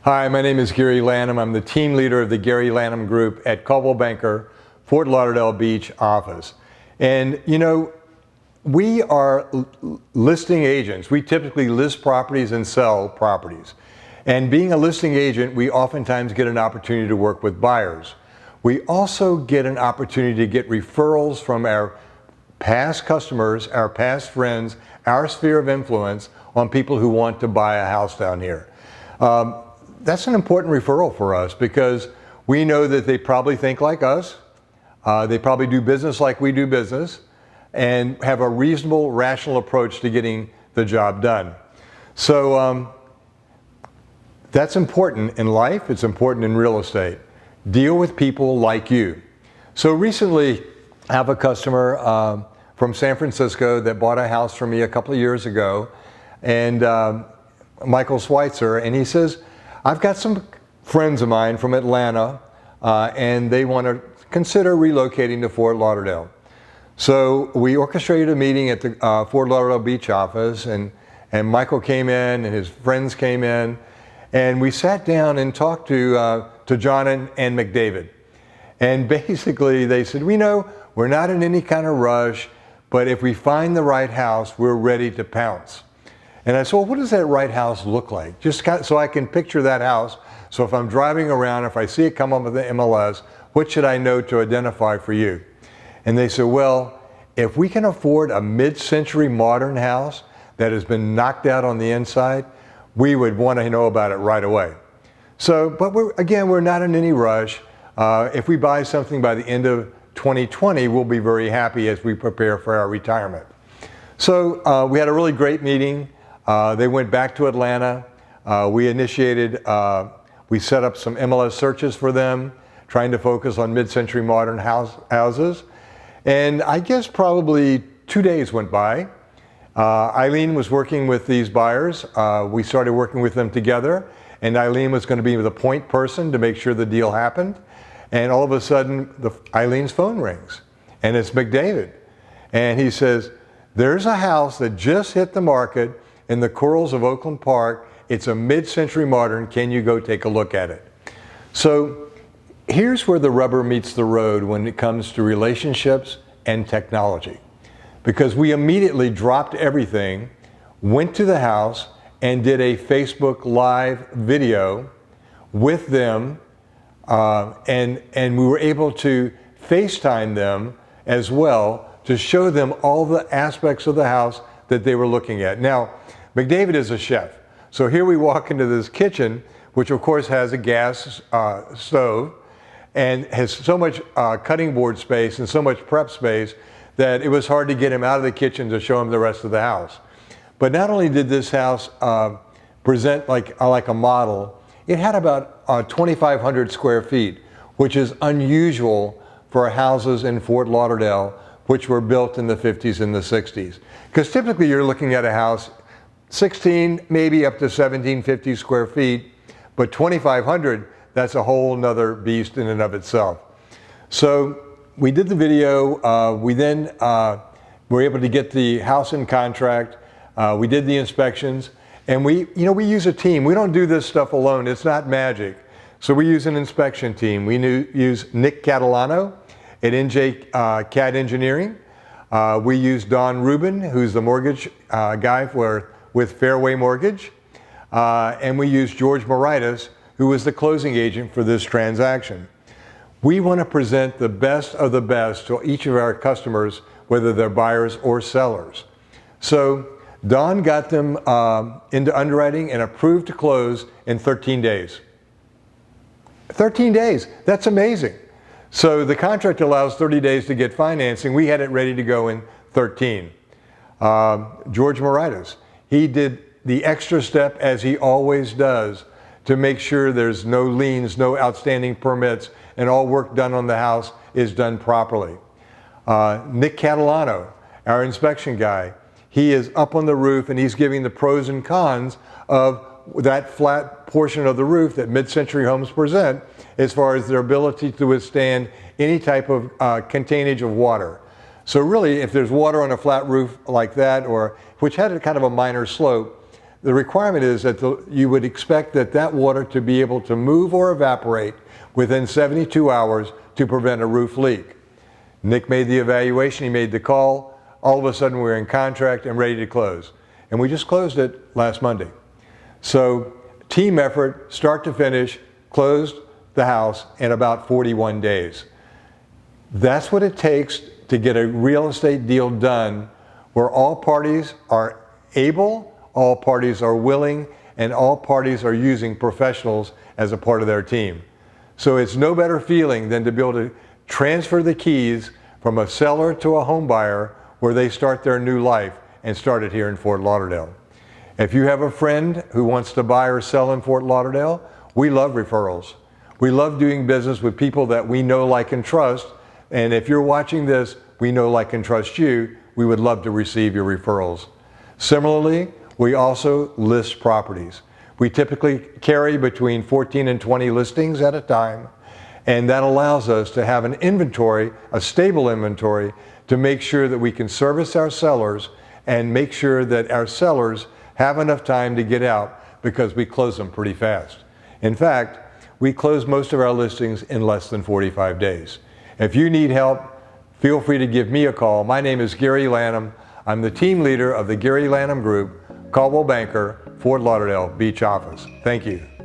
Hi, my name is Gary Lanham. I'm the team leader of the Gary Lanham Group at Coldwell Banker, Fort Lauderdale Beach office. And you know, we are listing agents. We typically list properties and sell properties. And being a listing agent, we oftentimes get an opportunity to work with buyers. We also get an opportunity to get referrals from our past customers, our past friends, our sphere of influence on people who want to buy a house down here. That's an important referral for us because we know that they probably think like us, they probably do business like we do business, and have a reasonable, rational approach to getting the job done. So that's important in life, it's important in real estate. Deal with people like you. So recently, I have a customer from San Francisco that bought a house from me a couple of years ago, and Michael Schweitzer, and he says, I've got some friends of mine from Atlanta, and they want to consider relocating to Fort Lauderdale. So we orchestrated a meeting at the Fort Lauderdale Beach office, and Michael came in, and his friends came in, and we sat down and talked to John and McDavid. And basically they said, we know we're not in any kind of rush, but if we find the right house, we're ready to pounce. And I said, well, what does that right house look like? Just so I can picture that house. So if I'm driving around, if I see it come up with the MLS, what should I know to identify for you? And they said, well, if we can afford a mid-century modern house that has been knocked out on the inside, we would want to know about it right away. So, but we're not in any rush. If we buy something by the end of 2020, we'll be very happy as we prepare for our retirement. So we had a really great meeting. They went back to Atlanta. We set up some MLS searches for them, trying to focus on mid-century modern houses. And I guess probably 2 days went by. Eileen was working with these buyers. We started working with them together, and Eileen was going to be the point person to make sure the deal happened. And all of a sudden, Eileen's phone rings, and it's McDavid. And he says, there's a house that just hit the market in the Corals of Oakland Park. It's a mid-century modern. Can you go take a look at it? So here's where the rubber meets the road when it comes to relationships and technology. Because we immediately dropped everything, went to the house, and did a Facebook Live video with them, and we were able to FaceTime them as well to show them all the aspects of the house that they were looking at. Now, McDavid is a chef. So here we walk into this kitchen, which of course has a gas stove and has so much cutting board space and so much prep space that it was hard to get him out of the kitchen to show him the rest of the house. But not only did this house present like a model, it had about 2,500 square feet, which is unusual for houses in Fort Lauderdale, which were built in the 50s and the 60s. Because typically you're looking at a house 16, maybe up to 1,750 square feet, but 2,500, that's a whole nother beast in and of itself. So we did the video, we then were able to get the house in contract, we did the inspections, and we use a team. We don't do this stuff alone, it's not magic. So we use an inspection team. We use Nick Catalano at NJ CAD Engineering. We use Don Rubin, who's the mortgage guy with Fairway Mortgage. And we use George Moritas, who was the closing agent for this transaction. We want to present the best of the best to each of our customers, whether they're buyers or sellers. So Don got them into underwriting and approved to close in 13 days. 13 days, that's amazing. So the contract allows 30 days to get financing. We had it ready to go in 13. George Moritas, he did the extra step, as he always does, to make sure there's no liens, no outstanding permits, and all work done on the house is done properly. Nick Catalano, our inspection guy, he is up on the roof and he's giving the pros and cons of that flat portion of the roof that mid-century homes present as far as their ability to withstand any type of containage of water. So really, if there's water on a flat roof like that, or which had a kind of a minor slope, the requirement is that you would expect that water to be able to move or evaporate within 72 hours to prevent a roof leak. Nick made the evaluation, he made the call. All of a sudden we're in contract and ready to close. And we just closed it last Monday. So team effort, start to finish, closed the house in about 41 days. That's what it takes to get a real estate deal done where all parties are able, all parties are willing, and all parties are using professionals as a part of their team. So it's no better feeling than to be able to transfer the keys from a seller to a home buyer where they start their new life and start it here in Fort Lauderdale. If you have a friend who wants to buy or sell in Fort Lauderdale, we love referrals. We love doing business with people that we know, like, and trust. And if you're watching this, we know, like, and trust you. We would love to receive your referrals. Similarly, we also list properties. We typically carry between 14 and 20 listings at a time, and that allows us to have an inventory, a stable inventory, to make sure that we can service our sellers and make sure that our sellers have enough time to get out, because we close them pretty fast. In fact, we close most of our listings in less than 45 days. If you need help, feel free to give me a call. My name is Gary Lanham. I'm the team leader of the Gary Lanham Group, Coldwell Banker, Fort Lauderdale Beach office. Thank you.